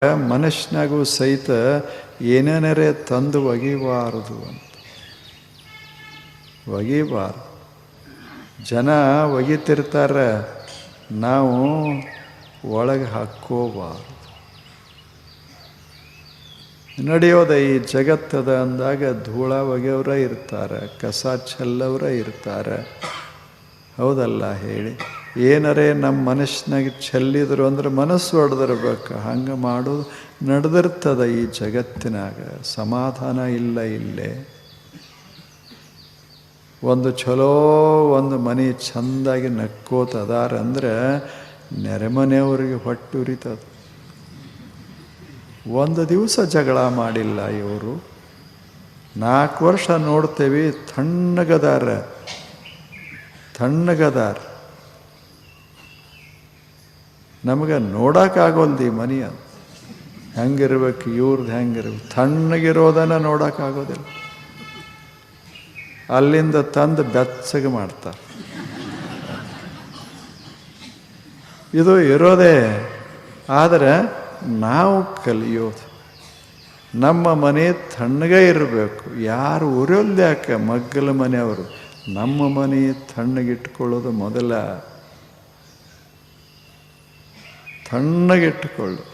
ಮನುಷ್ಯನಾಗೂ ಸಹಿತ ಏನೇನರೇ ತಂದು ಒಗಿಬಾರದು ಅಂತ. ಒಗಿಬಾರ್ದು. ಜನ ಒಗಿತಿರ್ತಾರೆ, ನಾವು ಒಳಗೆ ಹಾಕ್ಕೋಬಾರ್ದು. ನಡೆಯೋದ ಈ ಜಗತ್ತದ ಅಂದಾಗ ಧೂಳ ಒಗೆಯವರ ಇರ್ತಾರೆ, ಕಸ ಚೆಲ್ಲವರ ಇರ್ತಾರೆ. ಹೌದಲ್ಲ ಹೇಳಿ? ಏನರೇ ನಮ್ಮ ಮನಸ್ಸಿನಾಗ ಚೆಲ್ಲಿದ್ರು ಅಂದ್ರೆ ಮನಸ್ಸು ಹೊಡೆದಿರ್ಬೇಕು. ಹಂಗೆ ಮಾಡೋದು ನಡೆದಿರ್ತದ ಈ ಜಗತ್ತಿನಾಗ. ಸಮಾಧಾನ ಇಲ್ಲ ಇಲ್ಲೇ. ಒಂದು ಚಲೋ ಒಂದು ಮನೆ ಚೆಂದಾಗಿ ನಕ್ಕೋತದಾರಂದ್ರೆ ನೆರೆಮನೆಯವ್ರಿಗೆ ಹೊಟ್ಟೆ ಉರಿತದ. ಒಂದು ದಿವಸ ಜಗಳ ಮಾಡಿಲ್ಲ ಇವರು. 4 ವರ್ಷ ನೋಡ್ತೇವೆ, ತಣ್ಣಗದಾರ. ನಮಗೆ ನೋಡೋಕ್ಕಾಗೋಲ್ದು ಈ ಮನೆ. ಹೆಂಗಿರ್ಬೇಕು ಇವ್ರದ್ದು, ಹೆಂಗಿರ್ಬೇಕು. ತಣ್ಣಗಿರೋದನ್ನು ನೋಡೋಕ್ಕಾಗೋದಿಲ್ಲ. ಅಲ್ಲಿಂದ ತಂದು ಬೆಚ್ಚಗೆ ಮಾಡ್ತಾರೆ. ಇದು ಇರೋದೇ. ಆದರೆ ನಾವು ಕಲಿಯೋದು ನಮ್ಮ ಮನೆ ತಣ್ಣಗೆ ಇರಬೇಕು. ಯಾರು ಉರಿಯೋಲ್ದು ಯಾಕೆ? ಮಗ್ಗಲ ಮನೆಯವರು. ನಮ್ಮ ಮನೆ ತಣ್ಣಗಿಟ್ಕೊಳ್ಳೋದು ಮೊದಲ. ತಣ್ಣಗಿಟ್ಟುಕೊಳ್ಳು.